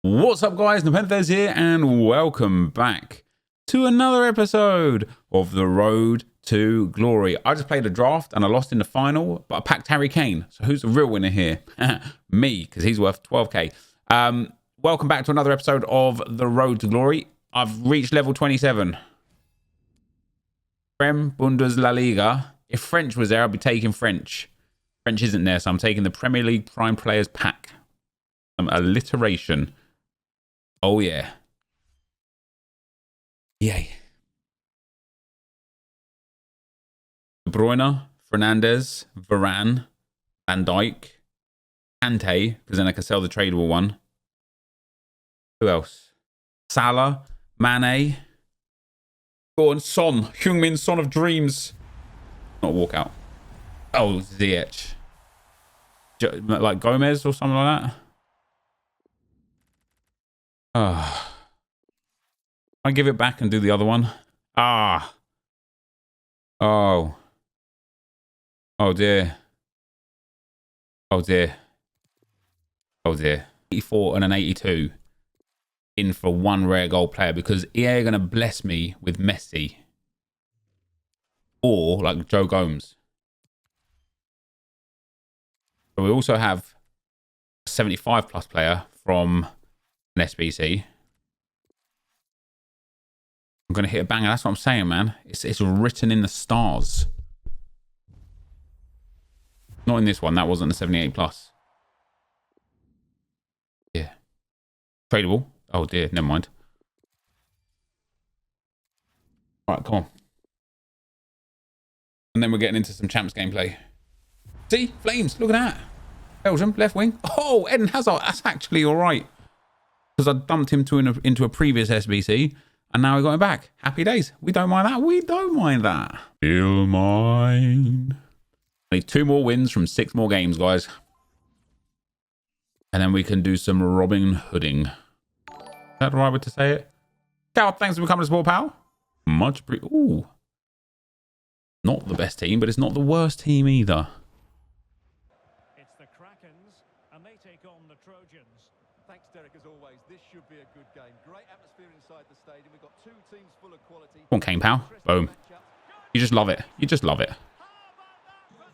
What's up, guys? NepentheZ here, and welcome back to another episode of The Road to Glory. I just played a draft and I lost in the final, but I packed Harry Kane. So who's the real winner here? Me, because he's worth 12k. Welcome back to another episode of The Road to Glory. I've reached level 27. Prem, Bundes, La Liga. If French was there, I'd be taking French. French isn't there, so I'm taking the Premier League Prime Players pack. Some alliteration. Oh, yeah. Yay. De Bruyne, Fernandes, Varane, Van Dijk, Kante, because then I can sell the tradable one. Who else? Salah, Mane. Go on, Son. Heung-min, Son of Dreams. Not a walkout. Oh, Ziyech. Like Gomez or something like that. I give it back and do the other one. Oh. Oh dear. Oh dear. Oh dear. 84 and an 82 in for one rare gold player because EA are going to bless me with Messi or like Joe Gomes. But we also have a 75 plus player from an SBC. I'm going to hit a banger. That's what I'm saying, man. It's written in the stars. Not in this one. That wasn't a 78 plus. Yeah. Tradable. Oh, dear. Never mind. All right, come on. And then we're getting into some champs gameplay. See? Flames. Look at that. Belgium. Left wing. Oh, Eden Hazard. That's actually all right. Because I dumped him into a previous SBC. And now we got him back. Happy days. We don't mind that. We don't mind that. Feel mine. I need 2 more wins from 6 more games, guys. And then we can do some Robin Hooding. Is that the right way to say it? Cal, thanks for becoming a sport pal. Much appreciated. Ooh. Not the best team, but it's not the worst team either. It's the Krakens, and they take on the Trojans. Thanks, Derek, as always. This should be a good game. Great atmosphere inside the stadium. We've got 2 teams full of quality. Come on, Kane, pal. Boom. You just love it. You just love it.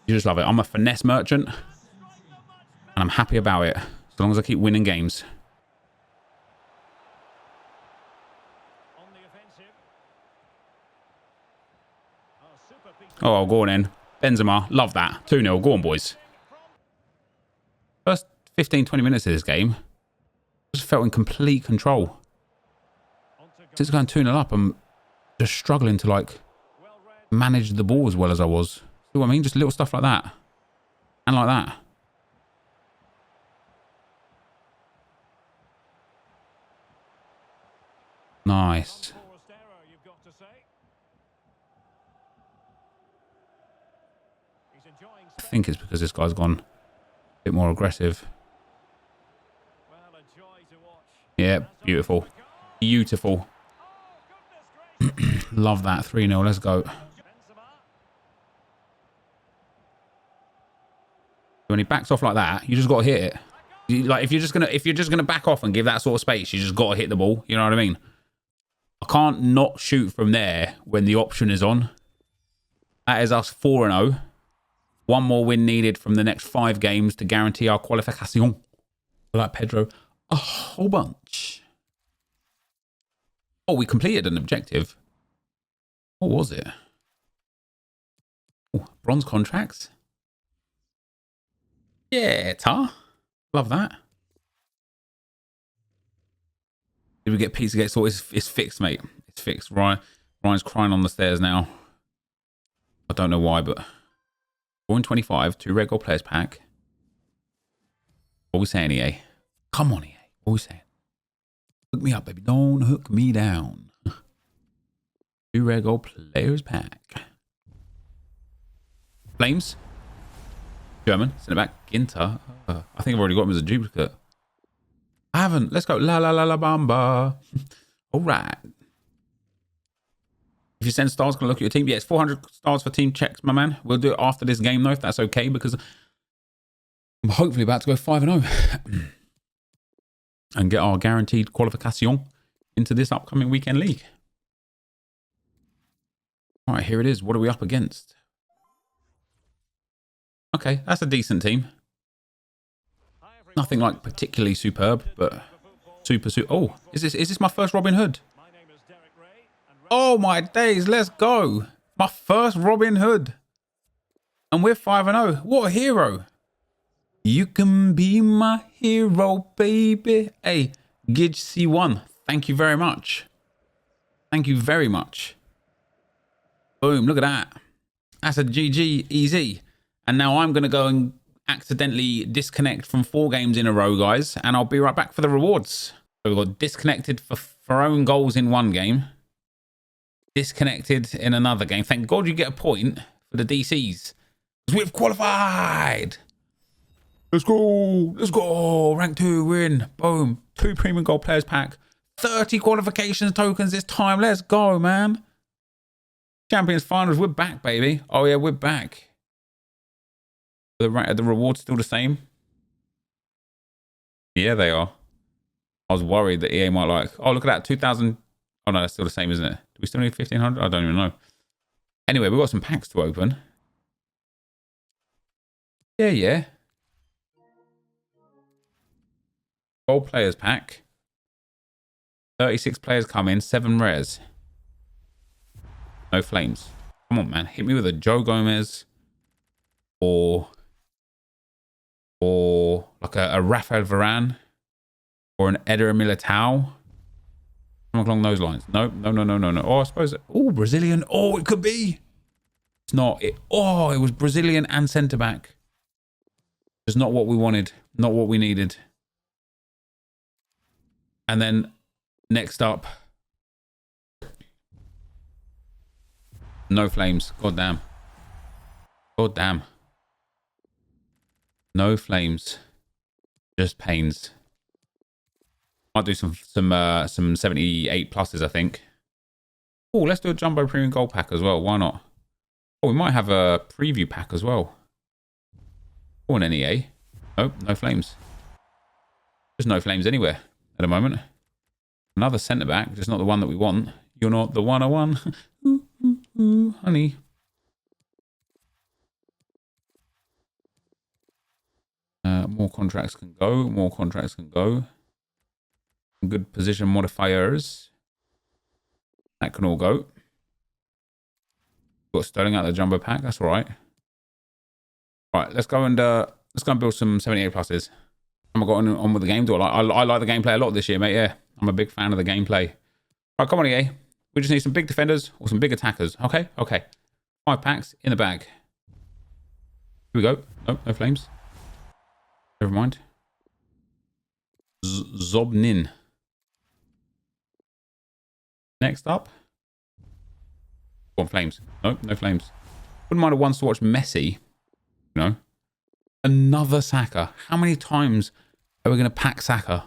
You just love it. I'm a finesse merchant, and I'm happy about it, as long as I keep winning games. On the offensive. Oh, go on in. Benzema. Love that. 2-0. Go on, boys. First 15-20 minutes of this game, I just felt in complete control. Since going 2-0 up, I'm just struggling to, like, manage the ball as well as I was. See what I mean? Just little stuff like that. And like that. Nice. I think it's because this guy's gone a bit more aggressive. Yeah, beautiful. Beautiful. Love that. 3-0. Let's go. When he backs off like that, you just got to hit it. Like if you're just gonna back off and give that sort of space, you just got to hit the ball. You know what I mean? I can't not shoot from there when the option is on. That is us 4-0. 1 more win needed from the next 5 games to guarantee our qualification. Like Pedro, a whole bunch. Oh, we completed an objective. What was it? Oh, bronze contracts. Yeah, Tar. Love that. Did we get Pizzagate sorted? It's fixed, mate. It's fixed. Ryan's crying on the stairs now. I don't know why, but 4-25, 2 red gold players pack. What are we saying, EA? Come on, EA. What are we saying? Hook me up, baby. Don't hook me down. 2 red gold players pack. Flames. German. Send it back. Ginter. I think I've already got him as a duplicate. I haven't. Let's go. La la la la bamba. All right. If you send stars, can I look at your team? Yeah, it's 400 stars for team checks, my man. We'll do it after this game, though, if that's okay, because I'm hopefully about to go 5-0. and get our guaranteed qualification into this upcoming weekend league. All right, here it is. What are we up against? Okay, that's a decent team. Nothing like particularly superb, but super. Oh, is this my first Robin Hood? Oh my days, let's go! My first Robin Hood, and we're 5-0. What a hero! You can be my hero, baby. Hey, Gidge C1, thank you very much. Thank you very much. Boom! Look at that. That's a GG easy. And now I'm gonna go and accidentally disconnect from 4 games in a row, guys, and I'll be right back for the rewards. So we've got disconnected for own goals in 1 game, disconnected in another game. Thank God you get a point for the DCs, because we've qualified. Let's go, rank 2, we're in. Boom, 2 premium gold players pack, 30 qualifications tokens this time. Let's go, man. Champions finals, we're back, baby. Oh yeah, we're back. The rewards still the same? Yeah, they are. I was worried that EA might like, oh, look at that, 2,000. Oh, no, that's still the same, isn't it? Do we still need 1,500? I don't even know. Anyway, we've got some packs to open. Yeah. Gold players pack. 36 players come in, 7 rares. No flames. Come on, man. Hit me with a Joe Gomez or like a Rafael Varane or an Eder Militao. Something along those lines. No. Oh, I suppose. Oh, Brazilian. Oh, it could be. It's not. It was Brazilian and centre back. It's not what we wanted. Not what we needed. And then next up, no flames. God damn. No flames. Just pains. Might do some 78 pluses, I think. Oh, let's do a jumbo premium gold pack as well. Why not? Oh, we might have a preview pack as well. Or an NEA. Nope, no flames. There's no flames anywhere at the moment. Another centre back, just not the one that we want. You're not the one I want. Ooh, honey. More contracts can go. Good position modifiers. That can all go. Got Sterling out of the jumbo pack. That's all right. Right, let's go and build some 78 pluses. Am I got on with the game? Do I like the gameplay a lot this year, mate? Yeah, I'm a big fan of the gameplay. Right, come on, EA. We just need some big defenders or some big attackers. Okay. 5 packs in the bag. Here we go. Nope, no flames. Never mind. Zobnin. Next up. One flames. Nope, no flames. Wouldn't mind a once to watch Messi. You know. Another Saka. How many times are we going to pack Saka?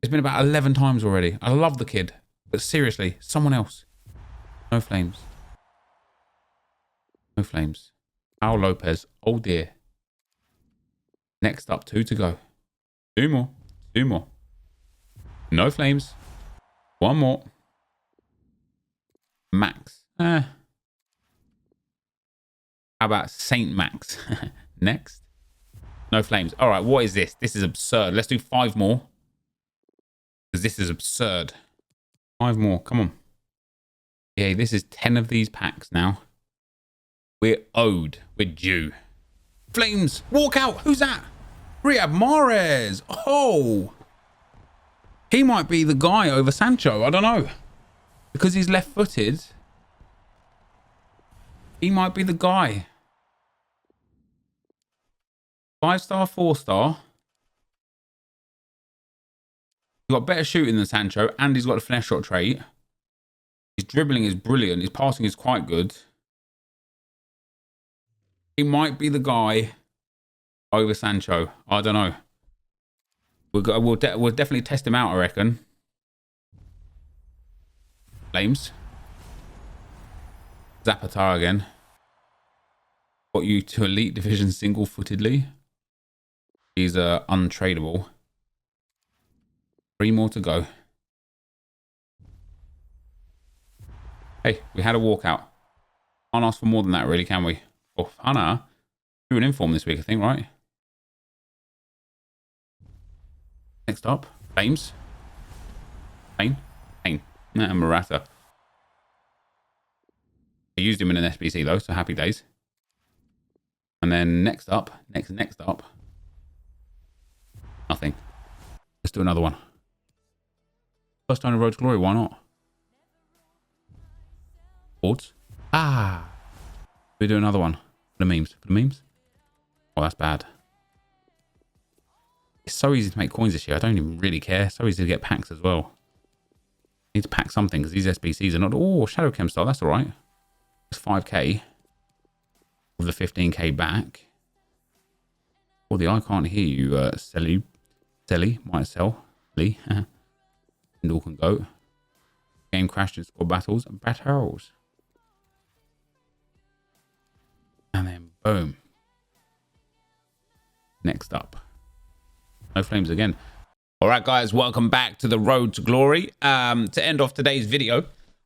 It's been about 11 times already. I love the kid. But seriously, someone else. No flames. No flames. Al Lopez. Oh dear. Next up, 2 to go. 2 more. 2 more. No flames. 1 more. Max. How about Saint Max? Next. No flames. All right, what is this? This is absurd. Let's do 5 more. Because this is absurd. 5 more. Come on. Yeah, this is 10 of these packs now. We're owed. We're due. Flames. Walk out. Who's that? Riyad Mahrez. Oh. He might be the guy over Sancho. I don't know. Because he's left-footed. He might be the guy. 5-star, 4-star. He's got better shooting than Sancho, and he's got a finesse shot trait. His dribbling is brilliant. His passing is quite good. He might be the guy over Sancho. I don't know. We'll definitely test him out, I reckon. Flames. Zapata again. Got you to Elite Division single-footedly. He's untradeable. 3 more to go. Hey, we had a walkout. Can't ask for more than that, really, can we? Oh, Hannah, doing inform this week, I think, right? Next up, Flames. Pain. Nah, Murata. I used him in an SBC though, so happy days. And then next up, next up, nothing. Let's do another one. First time in Road to Glory, why not? Boards. We do another one. For the memes. Oh, that's bad. It's so easy to make coins this year. I don't even really care. So easy to get packs as well. Need to pack something because these SBCs are not. Oh, Shadow Chem style. That's all right. It's 5k with the 15k back. Oh, the I can't hear you, Selly. Might sell. Lee. And all can go. Game crashed in squad battles and battles. And then boom. Next up. No flames again. All right, guys, welcome back to the Road to Glory. To end off today's video,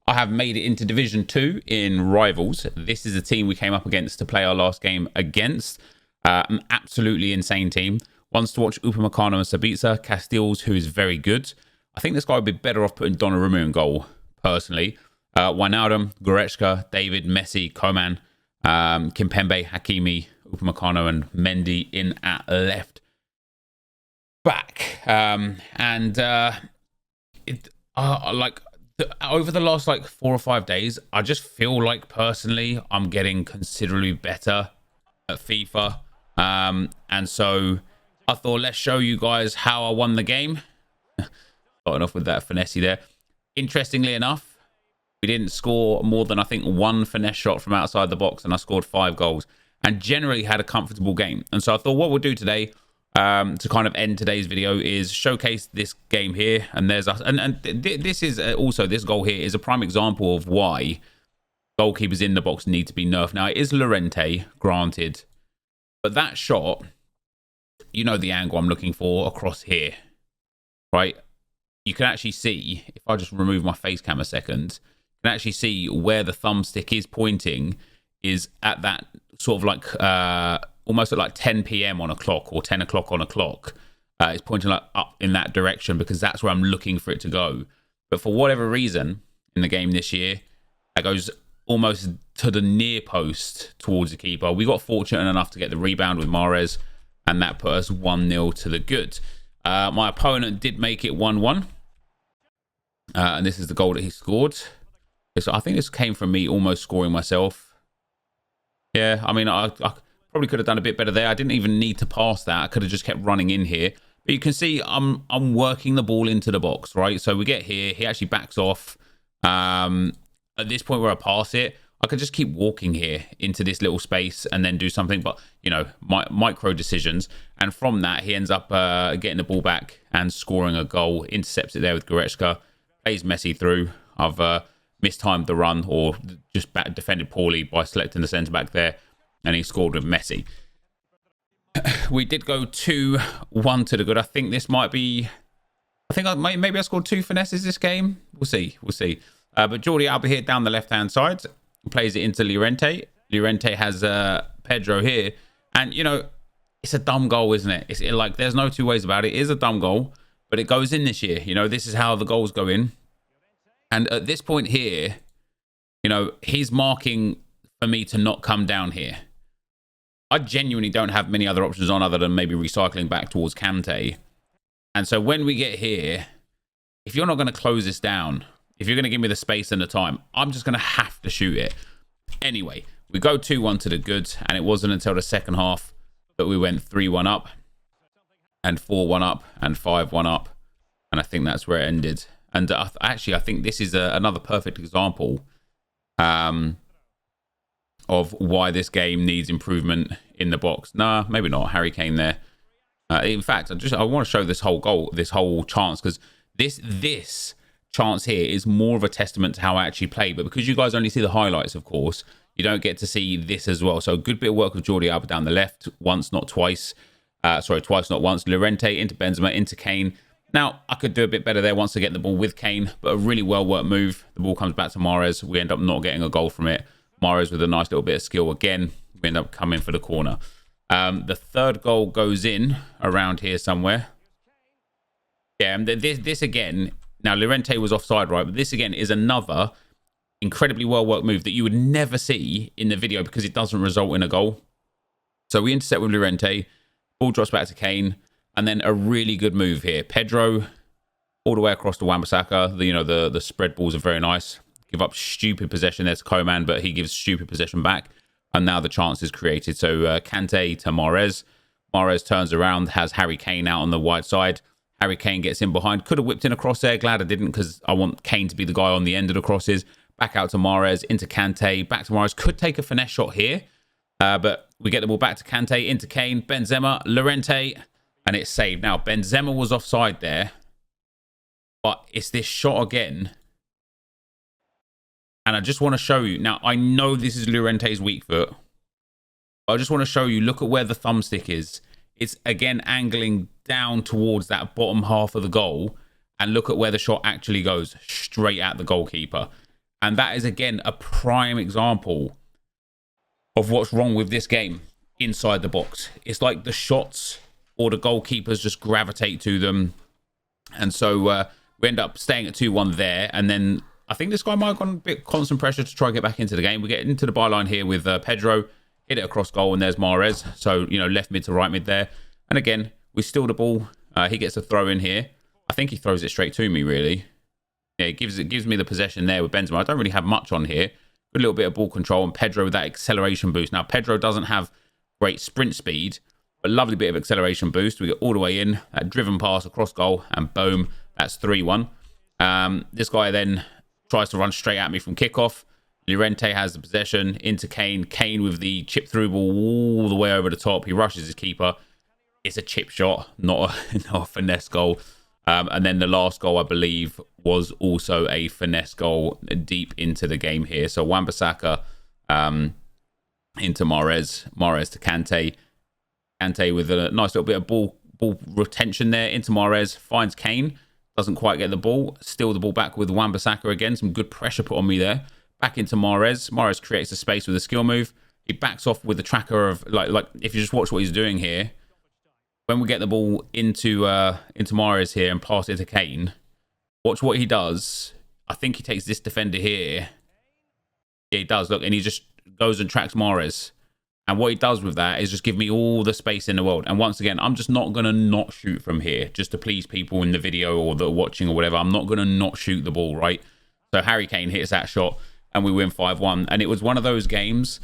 I have made it into Division 2 in Rivals. This is a team we came up against to play our last game against. An absolutely insane team. Wants to watch Upamecano and Sabitzer. Castiles, who is very good. I think this guy would be better off putting Donnarumma in goal, personally. Wijnaldum, Goretzka, David, Messi, Coman, Kimpembe, Hakimi, Upamecano, and Mendy in at left back. Over the last 4 or 5 days, I just feel like personally I'm getting considerably better at FIFA. And so I thought, let's show you guys how I won the game. Starting off with that finesse there. Interestingly enough, we didn't score more than I think 1 finesse shot from outside the box, and I scored 5 goals and generally had a comfortable game. And so I thought what we'll do today, to kind of end today's video, is showcase this game here. And there's us, and this is also, this goal here is a prime example of why goalkeepers in the box need to be nerfed. Now it is Llorente, granted, but that shot, you know the angle I'm looking for across here, right? You can actually see, if I just remove my face cam a second, you can actually see where the thumbstick is pointing is at that sort of almost at 10 p.m. on a clock, or 10 o'clock on a clock. It's pointing up in that direction because that's where I'm looking for it to go. But for whatever reason in the game this year, that goes almost to the near post towards the keeper. We got fortunate enough to get the rebound with Mahrez, and that put us 1-0 to the good. My opponent did make it 1-1. And this is the goal that he scored. So I think this came from me almost scoring myself. Yeah, I mean, I probably could have done a bit better there. I didn't even need to pass that. I could have just kept running in here. But you can see I'm working the ball into the box, right? So we get here. He actually backs off. At this point where I pass it, I could just keep walking here into this little space and then do something. But, you know, micro decisions. And from that, he ends up getting the ball back and scoring a goal. Intercepts it there with Goretzka. Plays Messi through. I've mistimed the run, or just defended poorly by selecting the centre-back there. And he scored with Messi. We did go 2-1 to the good. I think this might be... maybe I scored 2 finesses this game. We'll see. But Jordi Alba here down the left-hand side. Plays it into Llorente. Llorente has Pedro here. And, you know, it's a dumb goal, isn't it? There's no two ways about it. It is a dumb goal. But it goes in this year. You know, this is how the goals go in. And at this point here, you know, he's marking for me to not come down here. I genuinely don't have many other options on other than maybe recycling back towards Kante. And so when we get here, if you're not going to close this down, if you're going to give me the space and the time, I'm just going to have to shoot it. Anyway, we go 2-1 to the good, and it wasn't until the second half that we went 3-1 up, and 4-1 up, and 5-1 up. And I think that's where it ended. And actually, I think this is another perfect example of why this game needs improvement in the box. Nah, maybe not. Harry Kane there. In fact, I want to show this whole goal, this whole chance, because this chance here is more of a testament to how I actually play. But because you guys only see the highlights, of course, you don't get to see this as well. So a good bit of work with Jordi Alba down the left, once, not twice. Twice, not once. Llorente into Benzema, into Kane. Now, I could do a bit better there once I get the ball with Kane, but a really well-worked move. The ball comes back to Mahrez. We end up not getting a goal from it. Mahrez with a nice little bit of skill again. We end up coming for the corner. The third goal goes in around here somewhere. Yeah, and this again, now Llorente was offside, right? But this again is another incredibly well-worked move that you would never see in the video because it doesn't result in a goal. So we intercept with Llorente. Ball drops back to Kane. And then a really good move here. Pedro, all the way across to Wan-Bissaka. The spread balls are very nice. Give up stupid possession there to Coman, but he gives stupid possession back. And now the chance is created. So Kante to Mahrez. Mahrez turns around, has Harry Kane out on the wide side. Harry Kane gets in behind. Could have whipped in a cross there. Glad I didn't because I want Kane to be the guy on the end of the crosses. Back out to Mahrez, into Kante, back to Mahrez. Could take a finesse shot here. But we get the ball back to Kante, into Kane, Benzema, Llorente. And it's saved. Now, Benzema was offside there. But it's this shot again. And I just want to show you. Now, I know this is Llorente's weak foot. But I just want to show you. Look at where the thumbstick is. It's, again, angling down towards that bottom half of the goal. And look at where the shot actually goes. Straight at the goalkeeper. And that is, again, a prime example of what's wrong with this game inside the box. It's like the shots or the goalkeepers just gravitate to them. And so we end up staying at 2-1 there. And then I think this guy might have gone a bit constant pressure to try and get back into the game. We get into the byline here with Pedro. Hit it across goal and there's Mahrez. So, left mid to right mid there. And again, we steal the ball. He gets a throw in here. I think he throws it straight to me, really. Yeah, it gives me the possession there with Benzema. I don't really have much on here. Good little bit of ball control. And Pedro with that acceleration boost. Now, Pedro doesn't have great sprint speed. A lovely bit of acceleration boost. We get all the way in. That driven pass across goal. And boom, that's 3-1. This guy then tries to run straight at me from kickoff. Llorente has the possession into Kane. Kane with the chip through ball all the way over the top. He rushes his keeper. It's a chip shot, not a finesse goal. And then the last goal, I believe, was also a finesse goal deep into the game here. So Wan-Bissaka into Mahrez. Mahrez to Kante. Kante with a nice little bit of ball retention there into Mahrez. Finds Kane. Doesn't quite get the ball. Steal the ball back with Wan-Bissaka again. Some good pressure put on me there. Back into Mahrez. Mahrez creates a space with a skill move. He backs off with the tracker of, like if you just watch what he's doing here. When we get the ball into Mahrez here and pass it to Kane, watch what he does. I think he takes this defender here. Yeah, he does. Look, and he just goes and tracks Mahrez. And what he does with that is just give me all the space in the world. And once again, I'm just not going to not shoot from here just to please people in the video or that are watching or whatever. I'm not going to not shoot the ball, right? So Harry Kane hits that shot and we win 5-1. And it was one of those games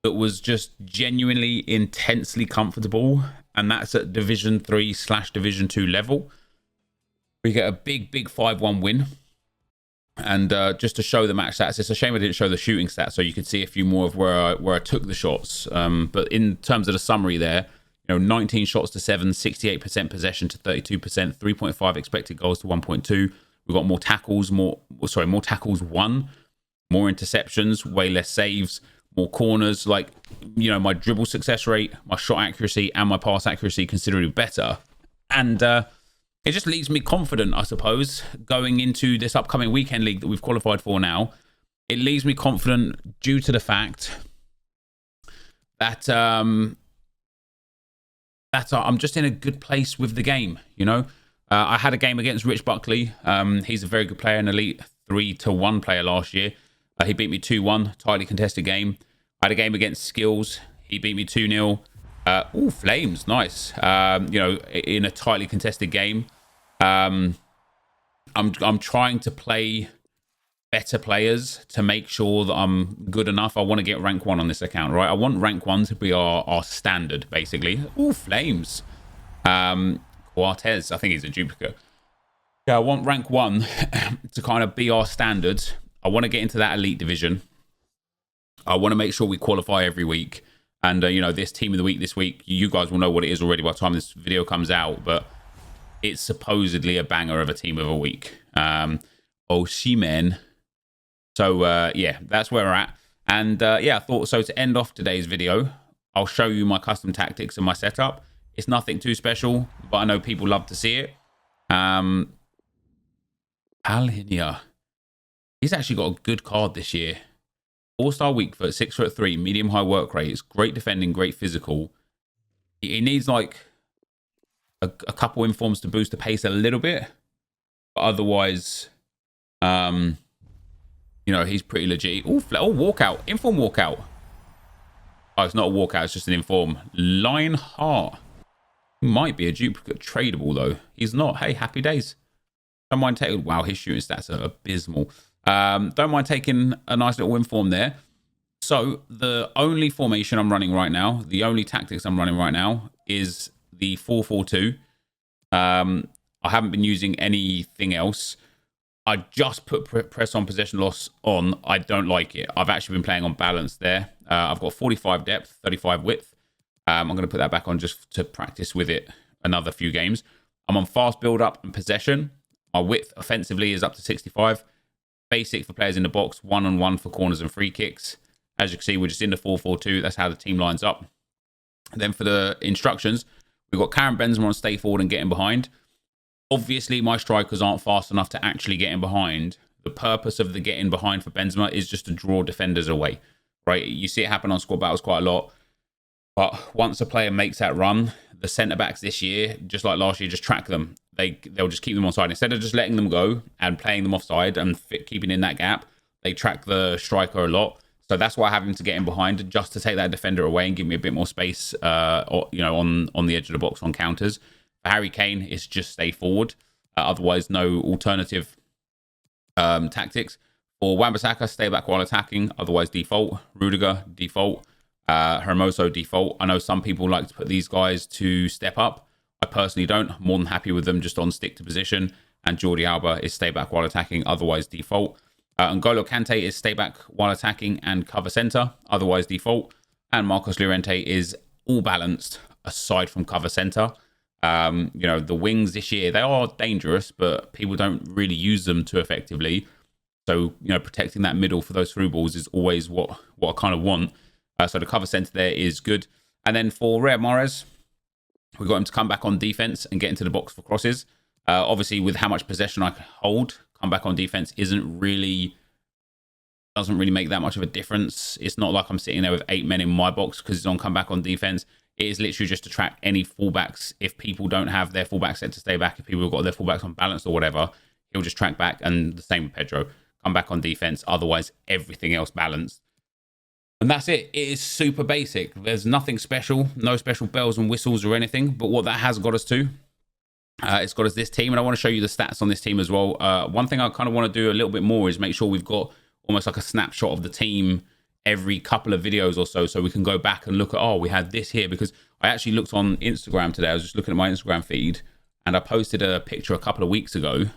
that was just genuinely intensely comfortable. And that's at Division 3/Division 2 level. We get a big 5-1 win. And just to show the match stats, it's a shame I didn't show the shooting stats so you could see a few more of where I took the shots. But in terms of the summary there, 19 shots to 7, 68% possession to 32%, 3.5 expected goals to 1.2. We've got more tackles, more tackles won, more interceptions, way less saves, more corners. Like, my dribble success rate, my shot accuracy, and my pass accuracy considerably better. And it just leaves me confident, I suppose, going into this upcoming weekend league that we've qualified for now. It leaves me confident due to the fact that I'm just in a good place with the game, I had a game against Rich Buckley. He's a very good player, an elite 3-1 player last year. He beat me 2-1, tightly contested game. I had a game against Skills. He beat me 2-0. Flames, nice. In a tightly contested game. I'm trying to play better players to make sure that I'm good enough. I want to get rank 1 on this account, right? I want rank 1 to be our standard, basically. Flames. Cortez, I think he's a duplicate. Yeah, I want rank 1 to kind of be our standard. I want to get into that elite division. I want to make sure we qualify every week. And, this team of the week this week, you guys will know what it is already by the time this video comes out. But it's supposedly a banger of a team of a week. Osimhen. So, yeah, that's where we're at. And, I thought so to end off today's video, I'll show you my custom tactics and my setup. It's nothing too special, but I know people love to see it. Alhinia. He's actually got a good card this year. 4-star weak foot, 6'3", medium high work rate. It's great defending, great physical. He needs like a couple informs to boost the pace a little bit, but otherwise, you know, he's pretty legit. Oh, walkout, inform walkout. Oh, it's not a walkout, it's just an inform. Lionheart. He might be a duplicate tradable though. He's not. Hey, happy days. Don't mind taking. Wow, his shooting stats are abysmal. Don't mind taking a nice little inform there. So the only formation I'm running right now, the only tactics I'm running right now is the 4-4-2. I haven't been using anything else. I just put press on possession loss on. I don't like it. I've actually been playing on balance there. I've got 45 depth, 35 width. I'm going to put that back on just to practice with it another few games. I'm on fast build up and possession. My width offensively is up to 65. Basic for players in the box, 1-on-1 for corners and free kicks. As you can see, we're just in the 4-4-2. That's how the team lines up. And then for the instructions, we've got Karim Benzema on stay forward and getting behind. Obviously, my strikers aren't fast enough to actually get in behind. The purpose of the getting behind for Benzema is just to draw defenders away, right? You see it happen on squad battles quite a lot. But once a player makes that run, the centre-backs this year, just like last year, just track them. They'll just keep them onside. Instead of just letting them go and playing them offside and keeping in that gap, they track the striker a lot. So that's why I have him to get in behind, just to take that defender away and give me a bit more space, you know, on the edge of the box on counters. For Harry Kane, it's just stay forward. Otherwise, no alternative tactics. For Wan-Bissaka, stay back while attacking. Otherwise, default. Rudiger, default. Hermoso, default. I know some people like to put these guys to step up. I personally don't. I'm more than happy with them just on stick to position. And Jordi Alba is stay back while attacking. Otherwise, default. N'Golo Kante is stay back while attacking and cover center. Otherwise, default. And Marcos Llorente is all balanced aside from cover center. You know, the wings this year, they are dangerous, but people don't really use them too effectively. So, you know, protecting that middle for those through balls is always what I kind of want. So the cover center there is good. And then for Riyad Mahrez, we got him to come back on defense and get into the box for crosses. Obviously, with how much possession I hold, come back on defense doesn't really make that much of a difference. It's not like I'm sitting there with 8 men in my box because it's on come back on defense. It is literally just to track any fullbacks. If people don't have their fullback set to stay back, if people have got their fullbacks on balance or whatever, he'll just track back. And the same with Pedro. Come back on defense. Otherwise, everything else balanced. And that's it. It is super basic. There's nothing special. No special bells and whistles or anything. But what that has got us to, it's got us this team. And I want to show you the stats on this team as well. One thing I kind of want to do a little bit more is make sure we've got almost like a snapshot of the team every couple of videos or so we can go back and look at, oh, we had this here. Because I actually looked on Instagram today. I was just looking at my Instagram feed and I posted a picture a couple of weeks ago,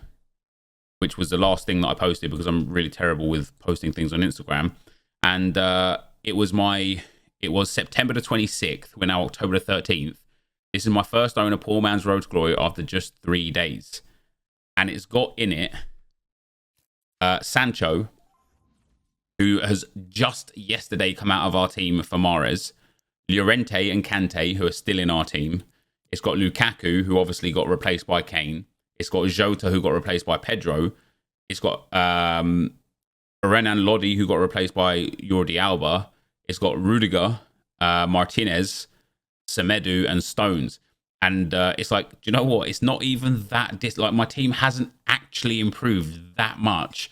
which was the last thing that I posted because I'm really terrible with posting things on Instagram. And it was September the 26th. We're now October the 13th. This is my first owner, Poor Man's Road to Glory, after just 3 days. And it's got in it Sancho, who has just yesterday come out of our team for Mahrez, Llorente and Kante, who are still in our team. It's got Lukaku, who obviously got replaced by Kane. It's got Jota, who got replaced by Pedro. It's got Renan Lodi, who got replaced by Jordi Alba. It's got Rudiger, Martinez, Semedo, and Stones. And it's like, do you know what? It's not even that... like, my team hasn't actually improved that much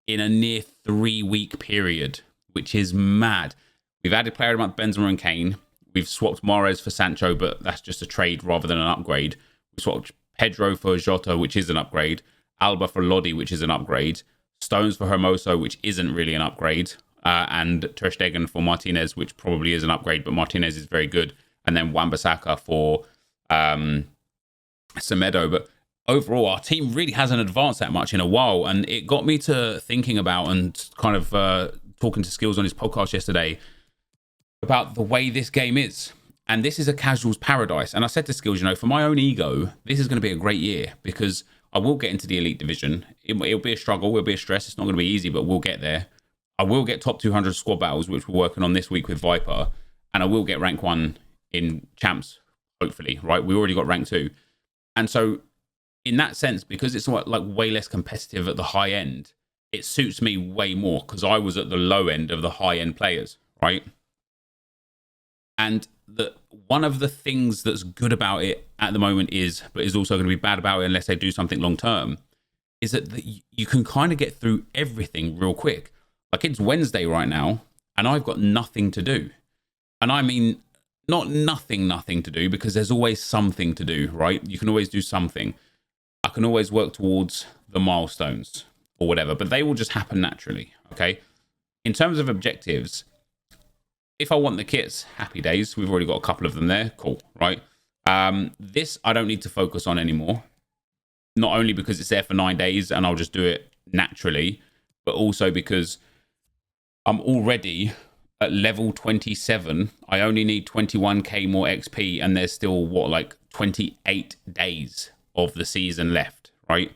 in a near 3-week period, which is mad. We've added player of the month Benzema and Kane. We've swapped Mahrez for Sancho, but that's just a trade rather than an upgrade. We swapped Pedro for Jota, which is an upgrade. Alba for Lodi, which is an upgrade. Stones for Hermoso, which isn't really an upgrade. And Ter Stegen for Martinez, which probably is an upgrade, but Martinez is very good. And then Wan-Bissaka for Semedo. But overall, our team really hasn't advanced that much in a while. And it got me to thinking about and kind of talking to Skills on his podcast yesterday about the way this game is. And this is a casual's paradise. And I said to Skills, you know, for my own ego, this is going to be a great year because I will get into the elite division. It'll be a struggle. It'll be a stress. It's not going to be easy, but we'll get there. I will get top 200 squad battles, which we're working on this week with Viper. And I will get rank 1 in champs, hopefully, right? We already got rank 2. And so in that sense, because it's like way less competitive at the high end, it suits me way more because I was at the low end of the high end players, right? And one of the things that's good about it at the moment but is also going to be bad about it unless they do something long term, is that you can kind of get through everything real quick. Like it's Wednesday right now, and I've got nothing to do. And I mean, not nothing to do, because there's always something to do, right? You can always do something. I can always work towards the milestones or whatever, but they will just happen naturally, okay? In terms of objectives, if I want the kits, happy days. We've already got a couple of them there. Cool, right? This I don't need to focus on anymore. Not only because it's there for 9 days and I'll just do it naturally, but also because I'm already at level 27. I only need 21k more XP, and there's still, what, like 28 days of the season left, right?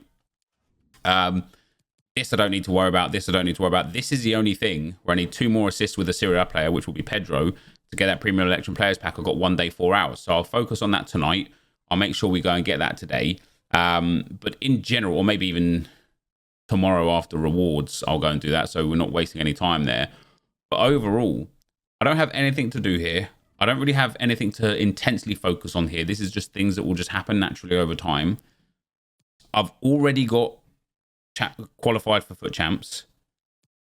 This I don't need to worry about. This I don't need to worry about. This is the only thing where I need 2 more assists with a Serie A player, which will be Pedro, to get that Premium Election Players Pack. I've got 1 day, 4 hours. So I'll focus on that tonight. I'll make sure we go and get that today. But in general, or maybe even tomorrow after rewards, I'll go and do that. So we're not wasting any time there. But overall, I don't have anything to do here. I don't really have anything to intensely focus on here. This is just things that will just happen naturally over time. I've already got qualified for Foot Champs.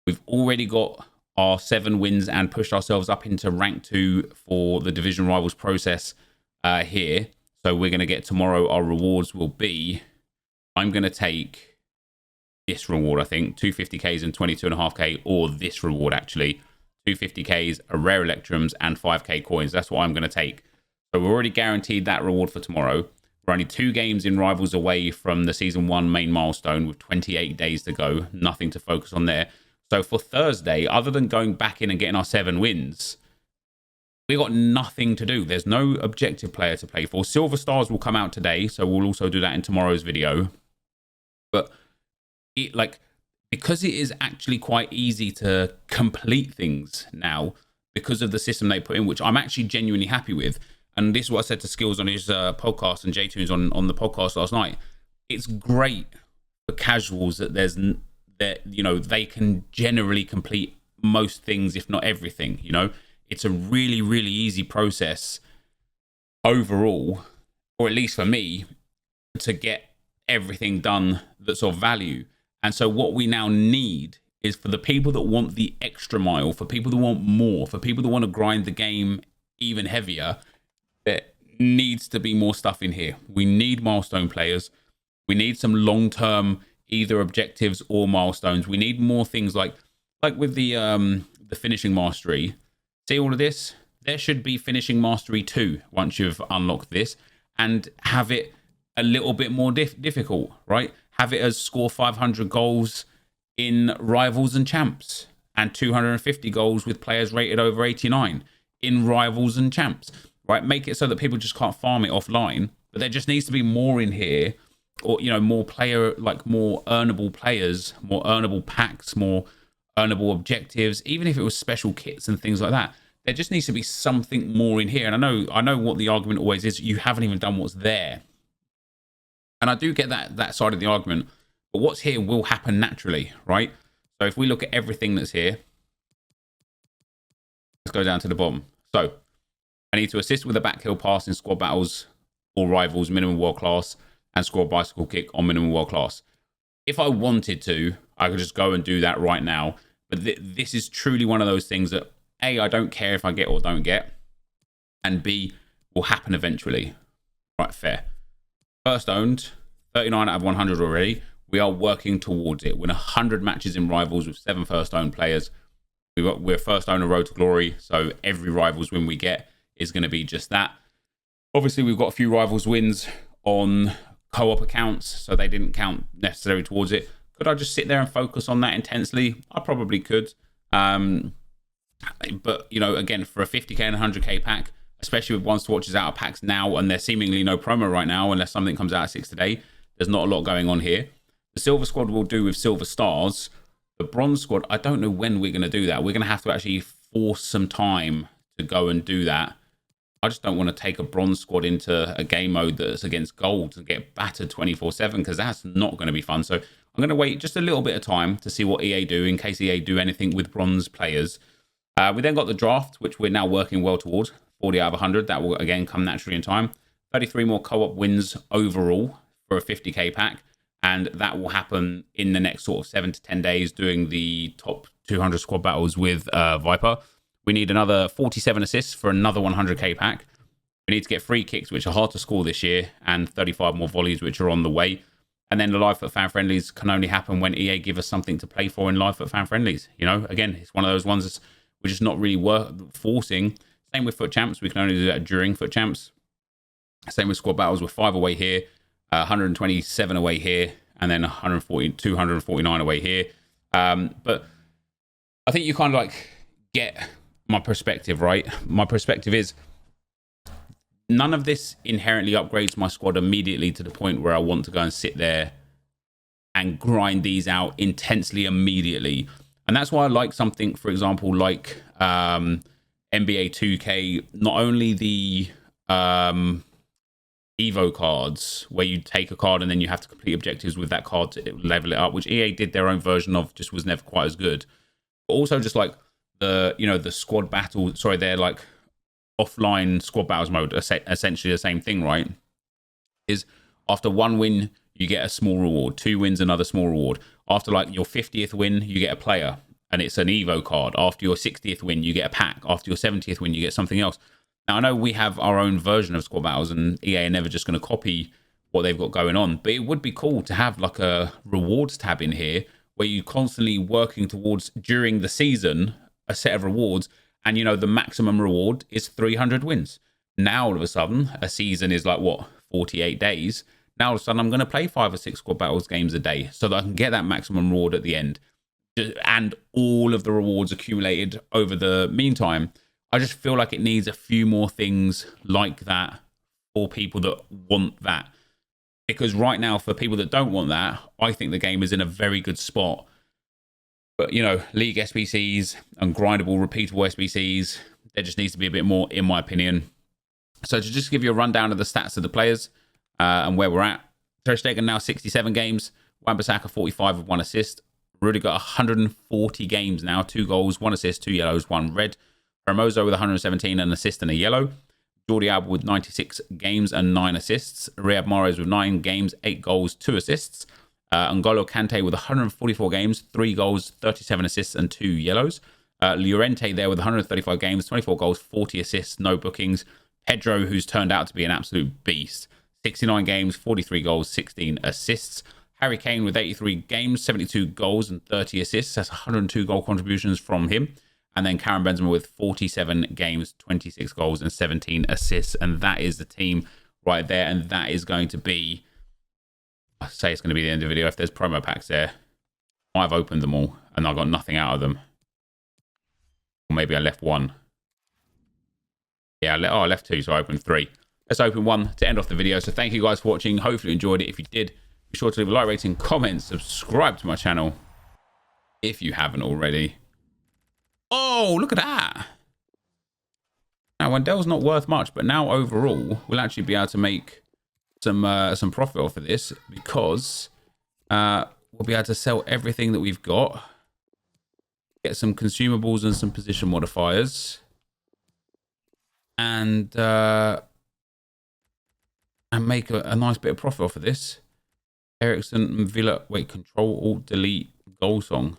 We've already got our 7 wins and pushed ourselves up into rank 2 for the Division Rivals process here. So we're going to get tomorrow. Our rewards will be, I'm going to take this reward, I think, 250Ks and 22.5K, or this reward actually, 250Ks, a rare Electrums, and 5K coins. That's what I'm going to take. So we're already guaranteed that reward for tomorrow. We're only 2 games in Rivals away from the Season 1 main milestone with 28 days to go. Nothing to focus on there. So for Thursday, other than going back in and getting our 7 wins, we got nothing to do. There's no objective player to play for. Silver Stars will come out today, so we'll also do that in tomorrow's video. But because it is actually quite easy to complete things now because of the system they put in, which I'm actually genuinely happy with. And this is what I said to Skills on his podcast and J-Tunes on the podcast last night. It's great for casuals that they can generally complete most things, if not everything. You know, it's a really, really easy process overall, or at least for me, to get everything done that's of value. And so what we now need is for the people that want the extra mile, for people that want more, for people that want to grind the game even heavier, there needs to be more stuff in here. We need milestone players. We need some long-term either objectives or milestones. We need more things like with the finishing mastery. See all of this? There should be finishing mastery 2 once you've unlocked this, and have it a little bit more difficult, right? Have it as score 500 goals in Rivals and Champs, and 250 goals with players rated over 89 in Rivals and Champs. Right, make it so that people just can't farm it offline, but there just needs to be more in here, or more more earnable players, more earnable packs, more earnable objectives. Even if it was special kits and things like that, there just needs to be something more in here. And I know what the argument always is: you haven't even done what's there. And I do get that side of the argument, but what's here will happen naturally, right? So if we look at everything that's here, let's go down to the bottom. So I need to assist with a backhill pass in squad battles or Rivals minimum world class, and score a bicycle kick on minimum world class. If I wanted to, I could just go and do that right now. But this is truly one of those things that A, I don't care if I get or don't get, and B, will happen eventually. Right, fair. First owned, 39 out of 100 already. We are working towards it. We're in 100 matches in Rivals with 7 first owned players. We're first owner road to glory, so every Rivals win we get is going to be just that. Obviously, we've got a few Rivals wins on co-op accounts, so they didn't count necessarily towards it. Could I just sit there and focus on that intensely? I probably could. But, again, for a 50k and 100k pack, especially with Ones to Watches out of packs now, and there's seemingly no promo right now unless something comes out at 6 today, there's not a lot going on here. The Silver Squad will do with Silver Stars. The Bronze Squad, I don't know when we're going to do that. We're going to have to actually force some time to go and do that. I just don't want to take a bronze squad into a game mode that's against gold and get battered 24/7, because that's not going to be fun. So I'm going to wait just a little bit of time to see what EA do, in case EA do anything with bronze players. We then got the draft, which we're now working well towards. 40 out of 100. That will, again, come naturally in time. 33 more co-op wins overall for a 50k pack. And that will happen in the next sort of 7 to 10 days, doing the top 200 squad battles with Viper. We need another 47 assists for another 100k pack. We need to get free kicks, which are hard to score this year, and 35 more volleys, which are on the way. And then the live foot fan friendlies can only happen when EA give us something to play for in live foot fan friendlies. You know, again, it's one of those ones that's we're just not really forcing. Same with foot champs. We can only do that during foot champs. Same with squad battles. We're 5 away here, 127 away here, and then 249 away here. But I think you kind of like get my perspective, right? My perspective is none of this inherently upgrades my squad immediately to the point where I want to go and sit there and grind these out intensely immediately. And that's why I like something, for example, like NBA 2K, not only the Evo cards, where you take a card and then you have to complete objectives with that card to level it up, which EA did their own version of, just was never quite as good. But also just like the, you know, the squad battle, sorry, they're like offline squad battles mode, essentially the same thing, right? Is after 1 win, you get a small reward. 2 wins, another small reward. After like your 50th win, you get a player, and it's an Evo card. After your 60th win, you get a pack. After your 70th win, you get something else. Now, I know we have our own version of squad battles, and EA are never just going to copy what they've got going on. But it would be cool to have like a rewards tab in here where you're constantly working towards, during the season, a set of rewards. And, you know, the maximum reward is 300 wins. Now, all of a sudden, a season is like, what, 48 days? Now, all of a sudden, I'm going to play 5 or 6 squad battles games a day so that I can get that maximum reward at the end. And all of the rewards accumulated over the meantime. I just feel like it needs a few more things like that for people that want that. Because right now, for people that don't want that, I think the game is in a very good spot. But, you know, League SBCs and grindable, repeatable SBCs, there just needs to be a bit more, in my opinion. So to just give you a rundown of the stats of the players and where we're at. Ter Stegen now 67 games. Wan-Bissaka 45 with 1 assist. Rudiger 140 games now, 2 goals, 1 assist, 2 yellows, 1 red. Hermoso with 117, an assist and a yellow. Jordi Alba with 96 games and 9 assists. Riyad Mahrez with 9 games, 8 goals, 2 assists. N'Golo Kante with 144 games, 3 goals, 37 assists and 2 yellows. Llorente there with 135 games, 24 goals, 40 assists, no bookings. Pedro, who's turned out to be an absolute beast, 69 games, 43 goals, 16 assists. Harry Kane with 83 games, 72 goals and 30 assists. That's 102 goal contributions from him. And then Karim Benzema with 47 games, 26 goals and 17 assists. And that is the team right there. And that is going to be, I say it's going to be the end of the video. If there's promo packs there, I've opened them all and I got nothing out of them. Or maybe I left 1. Yeah, I left 2, so I opened 3. Let's open 1 to end off the video. So thank you guys for watching. Hopefully you enjoyed it. If you did, be sure to leave a like, rating, comment, subscribe to my channel if you haven't already. Oh, look at that. Now, Wendell's not worth much, but now overall, we'll actually be able to make some profit off of this, because we'll be able to sell everything that we've got, get some consumables and some position modifiers, and make a nice bit of profit off of this. Ericsson and Villa, wait, Control, Alt, Delete, Goal Song.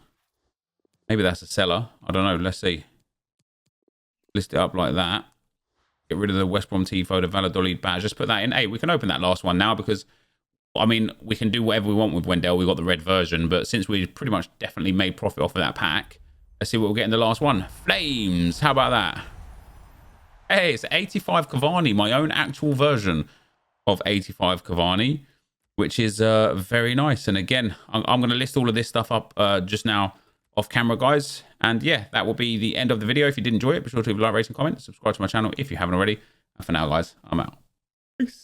Maybe that's a seller. I don't know. Let's see. List it up like that. Get rid of the West Brom tifo, the Valladolid badge. Just put that in. Hey, we can open that last one now, because, I mean, we can do whatever we want with Wendell. We got the red version, but since we pretty much definitely made profit off of that pack, let's see what we'll get in the last one. Flames. How about that? Hey, it's 85 Cavani, my own actual version of 85 Cavani, which is very nice. And again, I'm going to list all of this stuff up just now off camera, guys. And yeah, that will be the end of the video. If you did enjoy it, be sure to leave a like, rate, and comment. Subscribe to my channel if you haven't already. And for now, guys, I'm out. Peace.